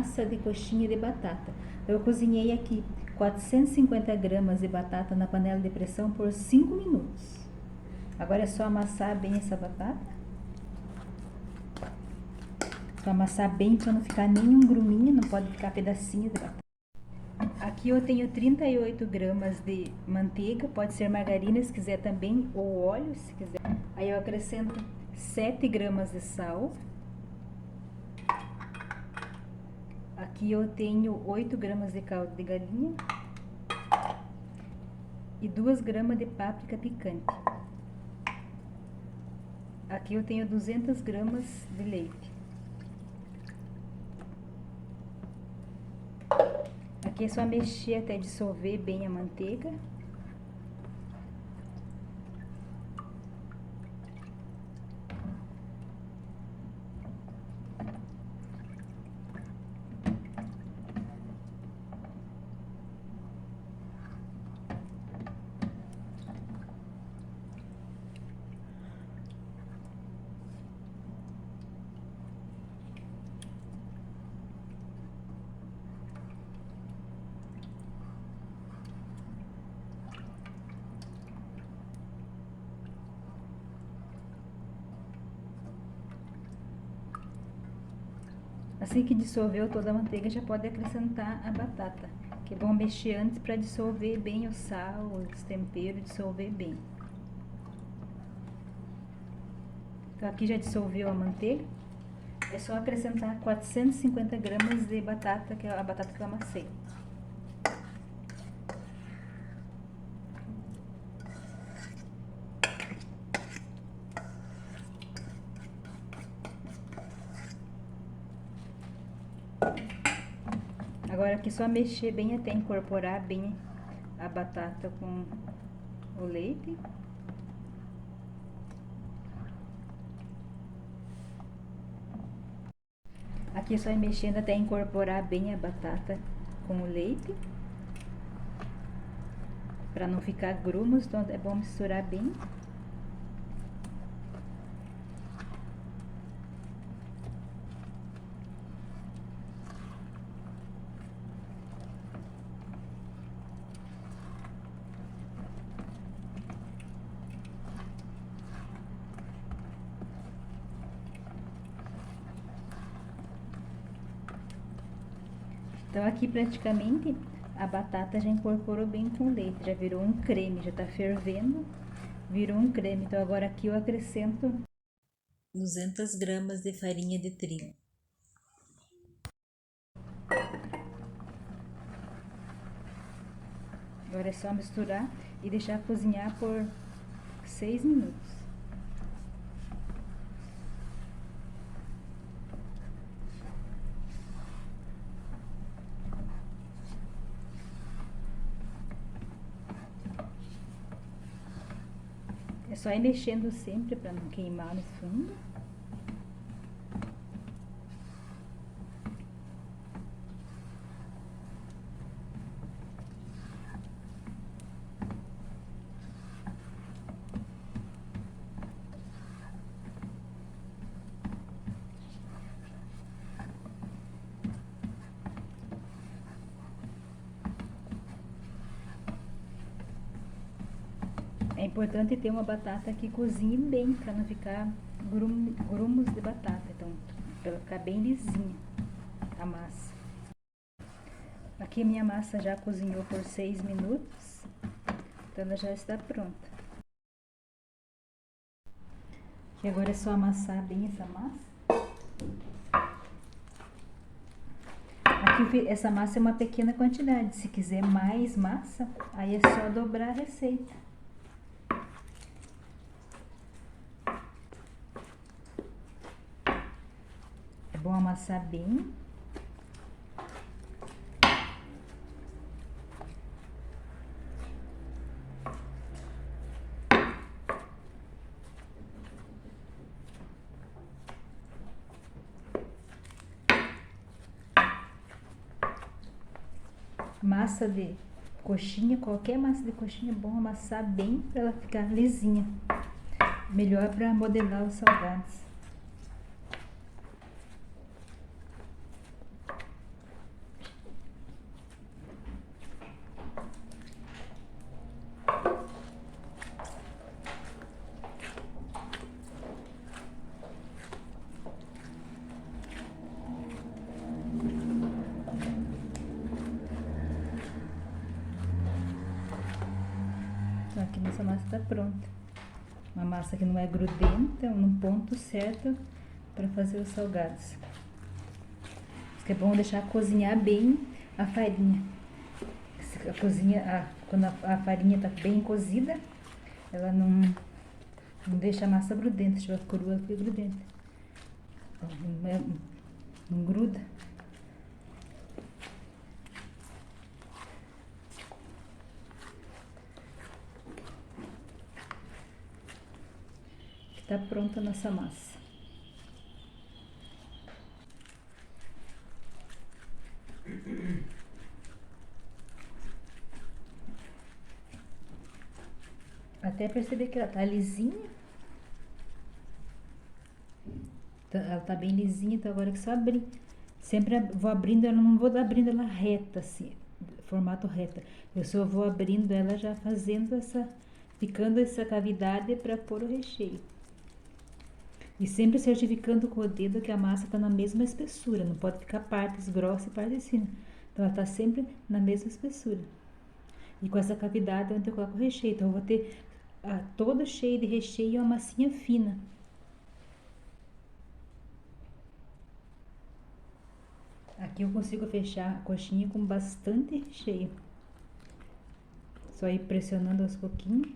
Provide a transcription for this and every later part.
massa de coxinha de batata. Eu cozinhei aqui 450 gramas de batata na panela de pressão por 5 minutos. Agora é só amassar bem essa batata. Só amassar bem para não ficar nenhum gruminho, não pode ficar pedacinho de batata. Aqui eu tenho 38 gramas de manteiga, pode ser margarina se quiser também, ou óleo se quiser. Aí eu acrescento 7 gramas de sal. Aqui eu tenho 8 gramas de caldo de galinha e 2 gramas de páprica picante. Aqui eu tenho 200 gramas de leite. Aqui é só mexer até dissolver bem a manteiga. Assim que dissolveu toda a manteiga, já pode acrescentar a batata, que é bom mexer antes para dissolver bem o sal, os temperos, dissolver bem. Então aqui já dissolveu a manteiga, é só acrescentar 450 gramas de batata, que é a batata que eu amassei. Agora aqui só mexer bem até incorporar bem a batata com o leite. Aqui só ir mexendo até incorporar bem a batata com o leite. Para não ficar grumos, então é bom misturar bem. Então aqui praticamente a batata já incorporou bem com o leite, já virou um creme, já tá fervendo, virou um creme. Então agora aqui eu acrescento 200 gramas de farinha de trigo. Agora é só misturar e deixar cozinhar por 6 minutos. É só ir mexendo sempre para não queimar no fundo. É importante ter uma batata que cozinhe bem, para não ficar grumos de batata. Então, para ficar bem lisinha a massa. Aqui a minha massa já cozinhou por 6 minutos, então ela já está pronta. E agora é só amassar bem essa massa. Aqui essa massa é uma pequena quantidade, se quiser mais massa, aí é só dobrar a receita. É bom amassar bem. Massa de coxinha, qualquer massa de coxinha é bom amassar bem para ela ficar lisinha. Melhor para modelar os salgados. nossa massa tá pronta. Uma massa que não é grudenta, no ponto certo para fazer os salgados. Isso que é bom deixar cozinhar bem a farinha. Quando a farinha tá bem cozida, ela não deixa a massa grudenta. Se estiver crua, ela fica grudenta. Não gruda. Tá pronta a nossa massa. Até perceber que ela tá lisinha. Ela tá bem lisinha, então agora é só abrir. Sempre vou abrindo ela, não vou abrindo ela reta assim, formato reta. Eu só vou abrindo ela já fazendo ficando essa cavidade para pôr o recheio. E sempre certificando com o dedo que a massa tá na mesma espessura, não pode ficar partes grossas e partes finas. Então ela tá sempre na mesma espessura. E com essa cavidade onde eu coloco o recheio. Então eu vou ter toda cheia de recheio e uma massinha fina. Aqui eu consigo fechar a coxinha com bastante recheio. Só ir pressionando aos pouquinhos.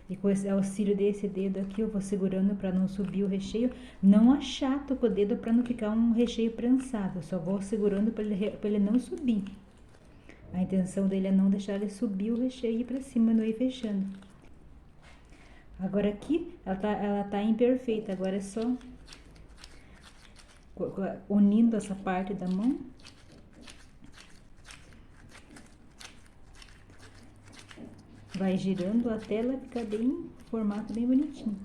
E com esse auxílio desse dedo aqui, eu vou segurando para não subir o recheio. Não achato com o dedo para não ficar um recheio prensado. Eu só vou segurando para ele não subir. A intenção dele é não deixar ele subir o recheio e ir para cima, não ir fechando. Agora aqui, ela tá imperfeita. Agora é só unindo essa parte da mão. Vai girando até ela ficar bem, formato bem bonitinho.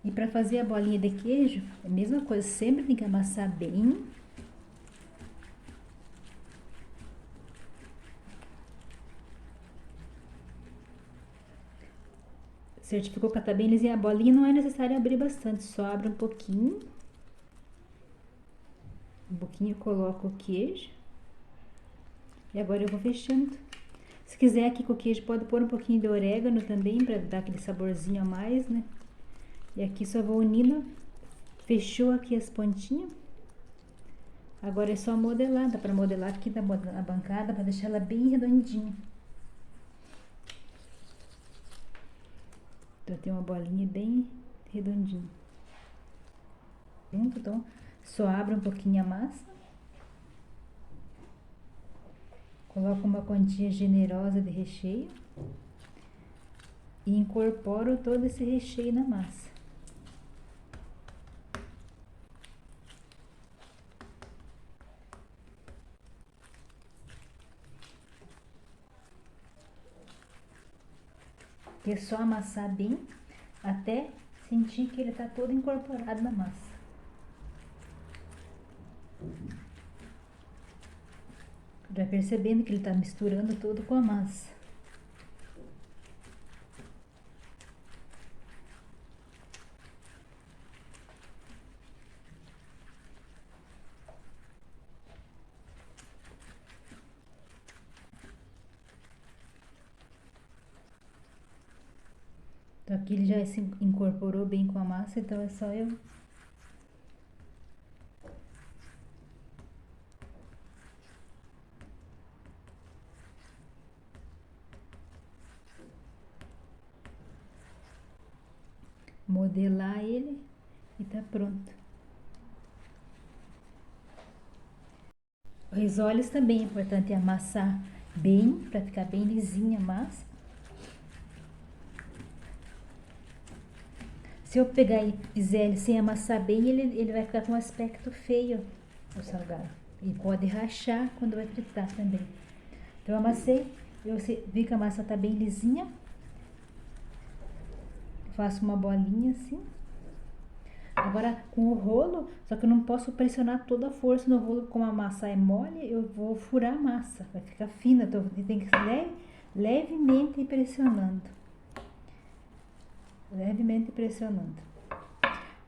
E para fazer a bolinha de queijo, é a mesma coisa, sempre tem que amassar bem. Certificou que ela tá bem lisinha. A bolinha não é necessário abrir bastante, só abre um pouquinho. Um pouquinho eu coloco o queijo. E agora eu vou fechando. Se quiser aqui com o queijo, pode pôr um pouquinho de orégano também, para dar aquele saborzinho a mais, né? E aqui só vou unindo. Fechou aqui as pontinhas. Agora é só modelar, dá pra modelar aqui na bancada, pra deixar ela bem redondinha. Então tem uma bolinha bem redondinha. Então só abre um pouquinho a massa. Coloco uma quantia generosa de recheio. E incorporo todo esse recheio na massa. E é só amassar bem até sentir que ele tá todo incorporado na massa. Vai percebendo que ele tá misturando todo com a massa. Então aqui ele já se incorporou bem com a massa, então é só eu modelar ele e tá pronto. Os risoles também é importante amassar bem, para ficar bem lisinha a massa. Se eu pegar e fizer ele sem amassar bem, ele vai ficar com um aspecto feio, o salgado. E pode rachar quando vai fritar também. Então eu amassei, eu vi que a massa tá bem lisinha. Faço uma bolinha assim. Agora com o rolo, só que eu não posso pressionar toda a força no rolo, como a massa é mole, eu vou furar a massa, vai ficar fina, então tem que ir levemente pressionando. Levemente pressionando.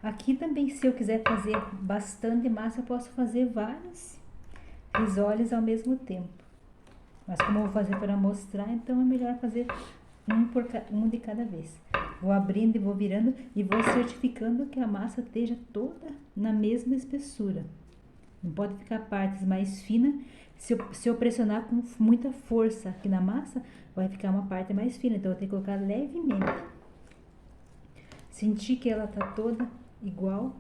Aqui também, se eu quiser fazer bastante massa, eu posso fazer vários risoles ao mesmo tempo. Mas como eu vou fazer para mostrar, então é melhor fazer um de cada vez. Vou abrindo e vou virando e vou certificando que a massa esteja toda na mesma espessura. Não pode ficar partes mais finas. Se eu pressionar com muita força aqui na massa, vai ficar uma parte mais fina. Então eu tenho que colocar levemente. Sentir que ela tá toda igual.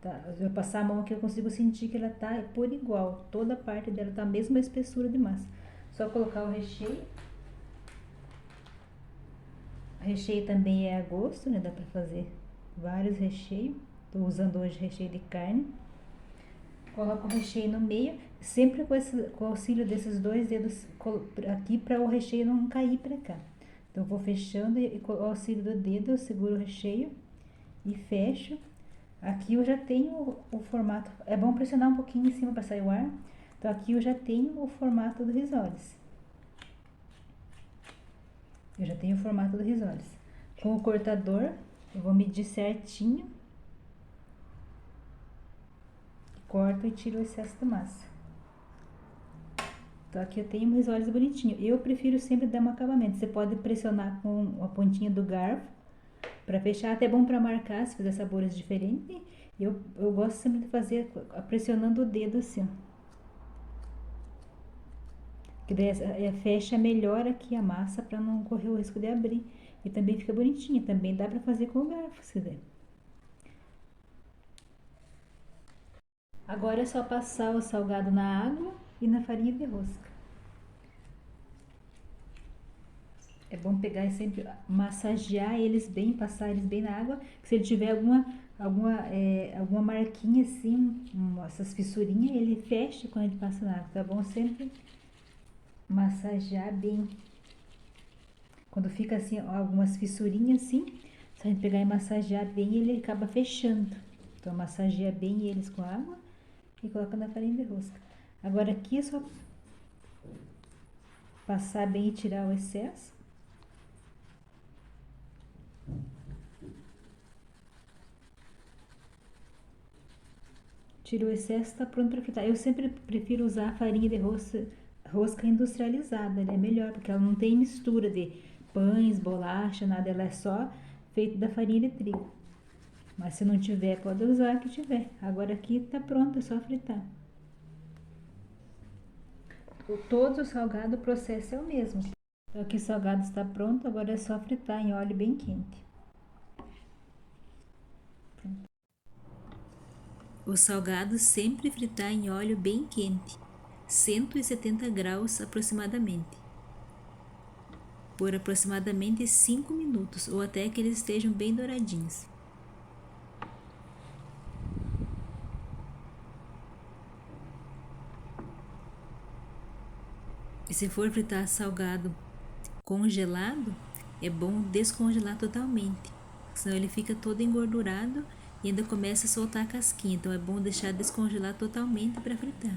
Tá? Se eu passar a mão aqui, eu consigo sentir que ela tá por igual. Toda a parte dela tá a mesma espessura de massa. Só colocar o recheio. O recheio também é a gosto, né? Dá pra fazer vários recheios. Tô usando hoje recheio de carne. Coloco o recheio no meio, sempre com o auxílio desses dois dedos aqui para o recheio não cair para cá. Então, eu vou fechando e com o auxílio do dedo eu seguro o recheio e fecho. Aqui eu já tenho o formato, é bom pressionar um pouquinho em cima para sair o ar. Então, aqui eu já tenho o formato do risoles. Eu já tenho o formato do risoles. Com o cortador, eu vou medir certinho. Corto e tiro o excesso da massa. Então, aqui eu tenho um risoles bonitinho. Eu prefiro sempre dar um acabamento. Você pode pressionar com a pontinha do garfo para fechar. Até é bom para marcar, se fizer sabores diferentes. Eu gosto sempre de fazer pressionando o dedo assim. Que daí fecha melhor aqui a massa para não correr o risco de abrir. E também fica bonitinho. Também dá para fazer com o garfo, se der. Agora é só passar o salgado na água e na farinha de rosca. É bom pegar e sempre massagear eles bem, passar eles bem na água. Se ele tiver alguma marquinha assim, essas fissurinhas, ele fecha quando a gente passa na água. Tá bom sempre massagear bem. Quando fica assim, algumas fissurinhas assim, se a gente pegar e massagear bem, ele acaba fechando. Então massageia bem eles com água e coloca na farinha de rosca. Agora aqui é só passar bem e tirar o excesso. Tira o excesso, tá pronto para fritar. Eu sempre prefiro usar a farinha de rosca industrializada, ela é melhor, porque ela não tem mistura de pães, bolacha, nada, ela é só feita da farinha de trigo. Mas se não tiver, pode usar a que tiver. Agora aqui tá pronto, é só fritar. Todos os salgados, o processo é o mesmo. Então aqui o salgado está pronto, agora é só fritar em óleo bem quente. O salgado sempre fritar em óleo bem quente, 170 graus aproximadamente, por aproximadamente 5 minutos ou até que eles estejam bem douradinhos. E se for fritar salgado congelado, é bom descongelar totalmente, senão ele fica todo engordurado e ainda começa a soltar a casquinha. Então é bom deixar descongelar totalmente para fritar.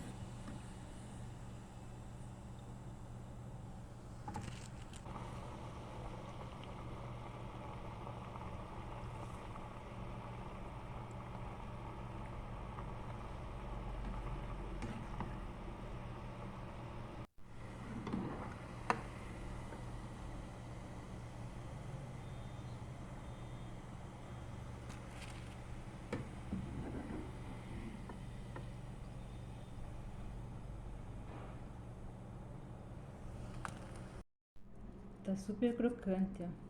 Tá super crocante, ó.